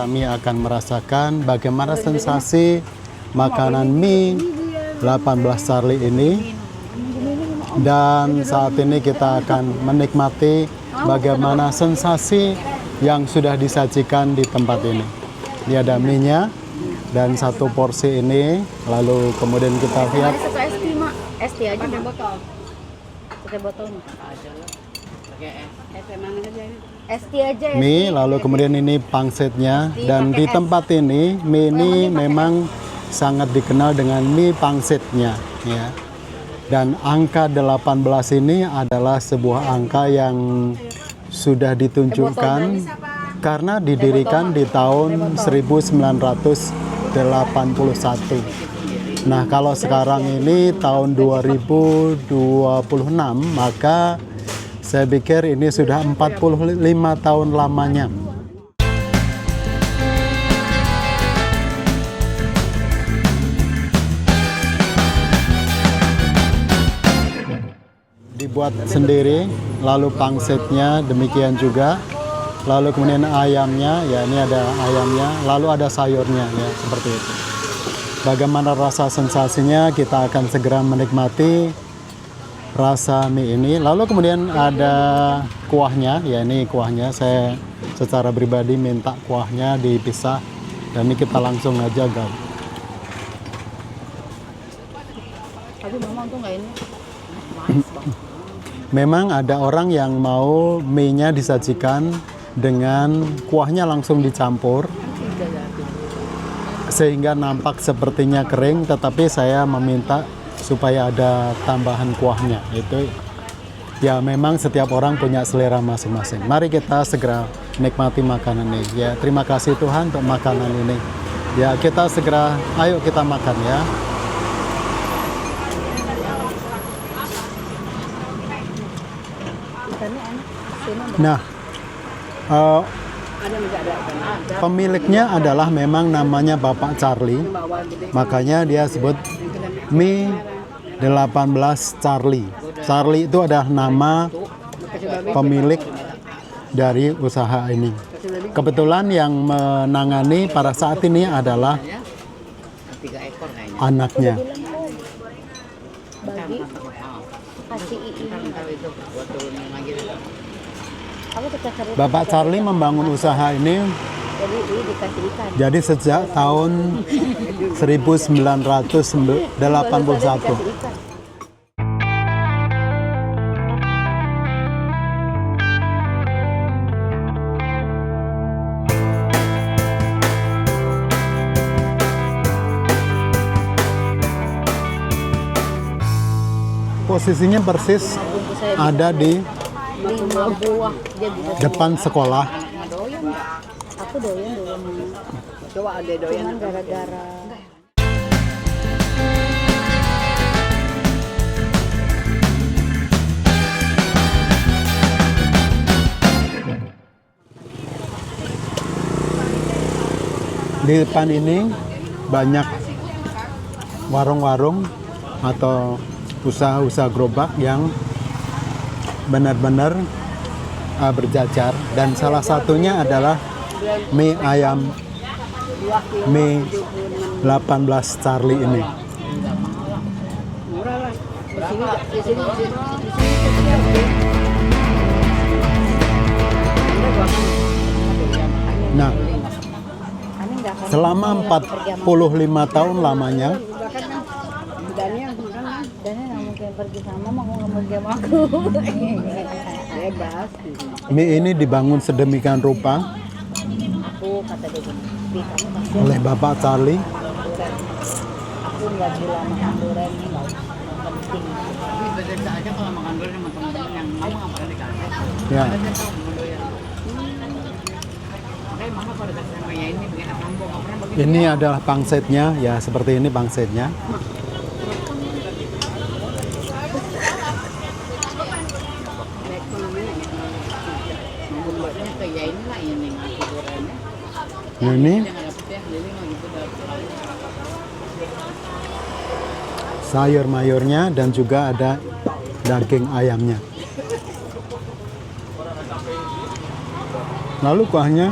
kami akan merasakan bagaimana sensasi makanan mie 18 Charlie ini. Dan saat ini kita akan menikmati bagaimana sensasi yang sudah disajikan di tempat ini. Ini ada mie-nya dan satu porsi ini, lalu kemudian kita lihat ST aja pakai botol. Pakai botol aja lah. Pakai ST aja ya. mie, lalu kemudian ini pangsetnya. Dan di tempat ini mie ini memang sangat dikenal dengan mie pangsetnya ya. Dan angka 18 ini adalah sebuah angka yang sudah ditunjukkan karena didirikan di tahun 1981. Nah, kalau sekarang ini tahun 2026, maka saya pikir ini sudah 45 tahun lamanya. Dibuat sendiri, lalu pangsetnya demikian juga, lalu kemudian ayamnya, ya ini ada ayamnya, lalu ada sayurnya ya seperti itu. Bagaimana rasa sensasinya, kita akan segera menikmati rasa mie ini. Lalu kemudian ada kuahnya, ya ini kuahnya, saya secara pribadi minta kuahnya dipisah, dan ini kita langsung aja gabung. Tapi mama tuh nggak ini. Memang ada orang yang mau mie-nya disajikan dengan kuahnya langsung dicampur sehingga nampak sepertinya kering, tetapi saya meminta supaya ada tambahan kuahnya. Itu ya memang setiap orang punya selera masing-masing. Mari kita segera nikmati makanan ini ya. Terima kasih Tuhan untuk makanan ini. Ya, kita segera ayo kita makan ya. Nah, pemiliknya adalah memang namanya Bapak Charlie, makanya dia sebut mie 18 Charlie. Charlie itu adalah nama pemilik dari usaha ini. Kebetulan yang menangani pada saat ini adalah anaknya. Bagi kasih Bapak Charlie membangun usaha ini dikasih ikan. jadi sejak tahun 1981. Posisinya persis ada di 5 buah dia bisa depan sekolah. doyan. Aku doyan dulu. Coba ada doyan. Cuman gara-gara Di depan ini banyak warung-warung atau usaha-usaha gerobak yang benar-benar berjajar, dan salah satunya adalah mie ayam mie 18 Charlie ini. Nah, selama 45 tahun lamanya Daniel nggak mungkin pergi sama aku nggak pergi sama aku. Bebas. mie ini dibangun sedemikian rupa Aku kata dia gini, kamu pasti oleh Bapak Charlie. aku nggak bilang makan durian ini nggak penting. Tapi beda aja kalau makan durian sama teman-teman yang mama nggak pernah dikasih. Ya. Ada tahu makan durian. Makanya mama pada kasih sama ya ini pengen apa nggak pernah begitu. Ini adalah pangsetnya, ya seperti ini pangsetnya. Membuatnya kayak inilah ini ngasih duriannya. Nah, ini Dia nggak dapet ya, jadi nggak gitu dapet. sayur mayurnya dan juga ada daging ayamnya. Lalu kuahnya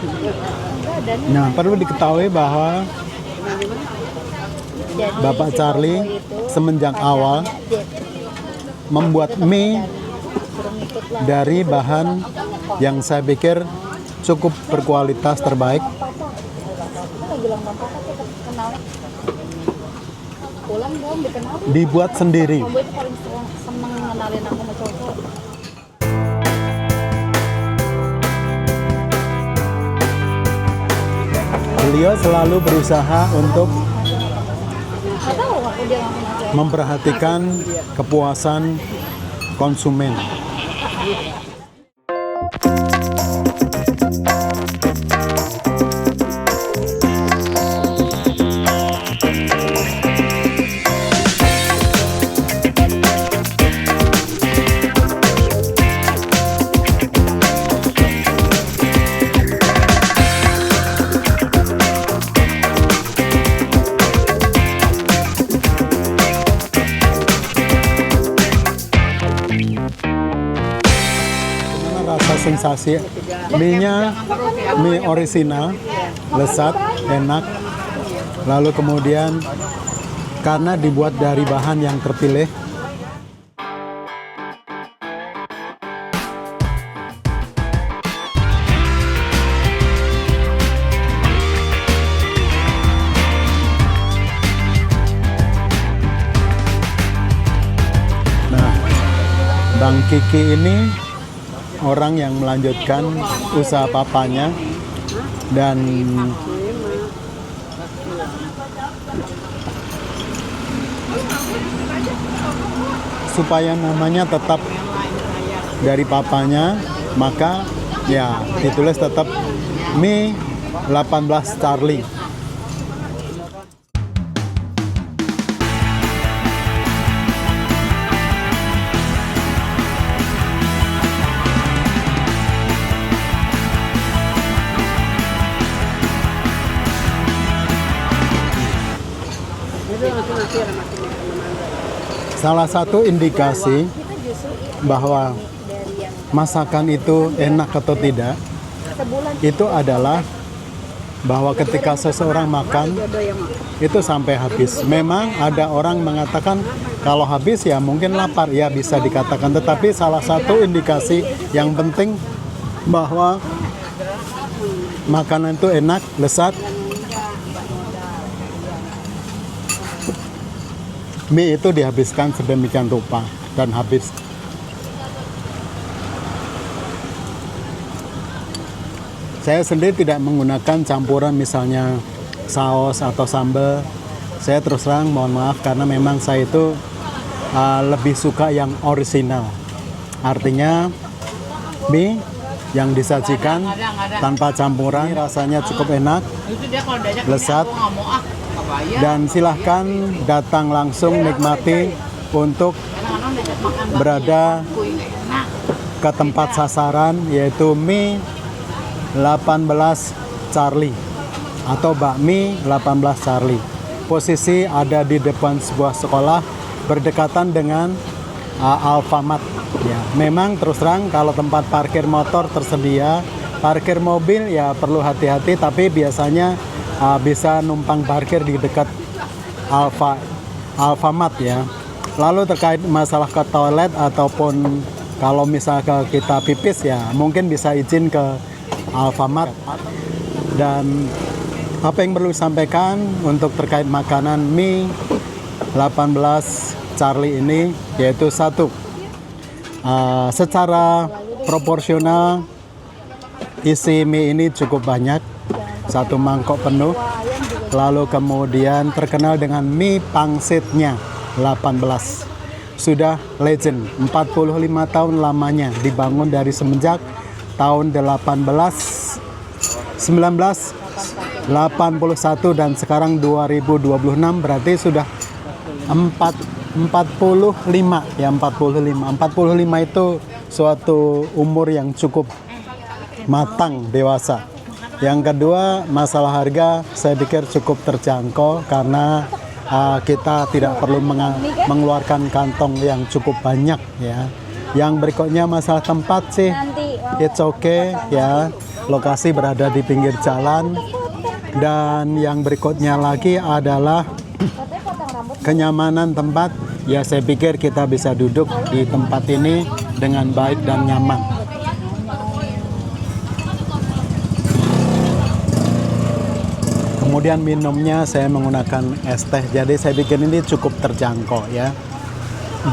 Enggak ada nih. Nah, perlu diketahui bahwa Jadi, Bapak si Charlie Bobo itu semenjak pacarnya awal Jet. membuat Itu mie teman suruh ngikut lah. dari bahan yang saya pikir cukup berkualitas terbaik. Kita bilang Bang Papa tuh kenalnya. Pulang dong dikenal. Dibuat sendiri. Bobo itu paling seneng ngenalin aku sama cowok. Beliau selalu berusaha untuk Nggak tahu aku dia ngomong aja. memperhatikan kepuasan konsumen. Gimana rasa sensasi mie-nya? Mie orisinal, lezat, enak. Lalu kemudian karena dibuat dari bahan yang terpilih, nah, Bang Kiki ini orang yang melanjutkan usaha papanya dan supaya namanya tetap dari papanya, maka ya ditulis tetap mie 18 Charlie. Salah satu indikasi bahwa masakan itu enak atau tidak itu adalah bahwa ketika seseorang makan itu sampai habis. Memang ada orang mengatakan kalau habis ya mungkin lapar, ya bisa dikatakan. Tetapi salah satu indikasi yang penting bahwa makanan itu enak, lezat, mie itu dihabiskan sedemikian rupa dan habis. Saya sendiri tidak menggunakan campuran misalnya saus atau sambal. Saya terus terang mohon maaf karena memang saya itu lebih suka yang orisinal. Artinya mie yang disajikan tanpa campuran rasanya cukup enak, Itu dia kalau diajak lezat. aku nggak mau nggak bayar. Dan silahkan datang langsung nikmati untuk Kadang-kadang diajak makan berada kue nggak enak. ke tempat sasaran yaitu mie 18 Charlie atau bakmi 18 Charlie. Posisi ada di depan sebuah sekolah berdekatan dengan Alfamart. Ya, memang terus terang kalau tempat parkir motor tersedia, parkir mobil ya perlu hati-hati, tapi biasanya bisa numpang parkir di dekat Alfamart ya. Lalu terkait masalah ke toilet ataupun kalau misalnya kita pipis ya mungkin bisa izin ke Alfamart. Dan apa yang perlu disampaikan untuk terkait makanan mie 18 Charlie ini yaitu satu, secara proporsional isi mie ini cukup banyak, satu mangkok penuh. Lalu kemudian terkenal dengan mie pangsitnya 18, sudah legend, 45 tahun lamanya, dibangun dari semenjak tahun 1981 dan sekarang 2026, berarti sudah 45 ya, 45 itu suatu umur yang cukup matang, dewasa. Yang kedua, masalah harga saya pikir cukup terjangkau karena kita tidak perlu mengeluarkan kantong yang cukup banyak ya. Yang berikutnya masalah tempat sih, it's okay ya. lokasi berada di pinggir jalan. Dan yang berikutnya lagi adalah kenyamanan tempat. Ya saya pikir kita bisa duduk di tempat ini dengan baik dan nyaman. Kemudian minumnya saya menggunakan es teh. Jadi saya pikir ini cukup terjangkau ya.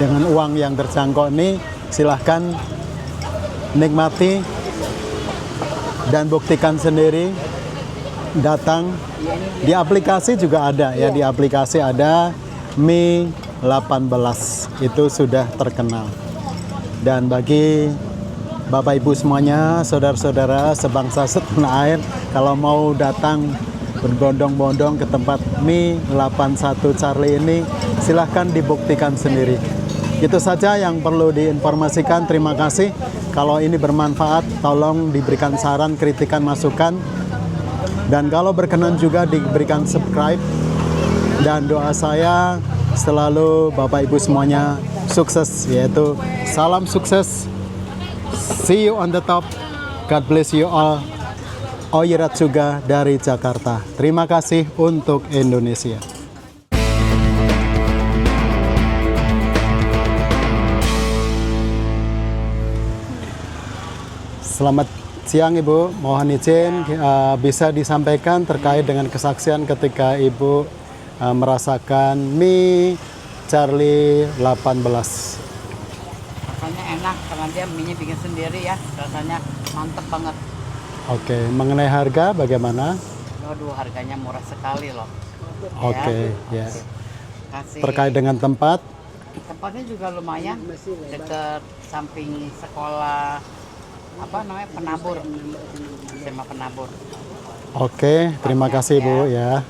Dengan uang yang terjangkau ini silahkan nikmati dan buktikan sendiri. Datang di aplikasi juga ada ya, di aplikasi ada Mi 18 itu sudah terkenal. Dan bagi Bapak Ibu semuanya, saudara-saudara sebangsa setanah air, kalau mau datang berbondong-bondong ke tempat Mi 81 Charlie ini, silahkan dibuktikan sendiri. Itu saja yang perlu diinformasikan. Terima kasih. Kalau ini bermanfaat, tolong diberikan saran, kritikan, masukan. Dan kalau berkenan juga diberikan subscribe. Dan doa saya selalu Bapak Ibu semuanya sukses, yaitu salam sukses. See you on the top. God bless you all. Oyirat juga dari Jakarta. Terima kasih untuk Indonesia. Selamat siang Ibu, mohon izin bisa disampaikan terkait dengan kesaksian ketika Ibu merasakan Mi Charlie 18. Rasanya enak karena dia mie bikin sendiri ya, rasanya mantep banget. Oke, mengenai harga bagaimana? Waduh, harganya murah sekali loh. Oke, ya. Kasih. Terkait dengan tempat, Tempatnya juga lumayan, deket samping sekolah Penabur, SMA Penabur. oke, terima kasih Bu ya.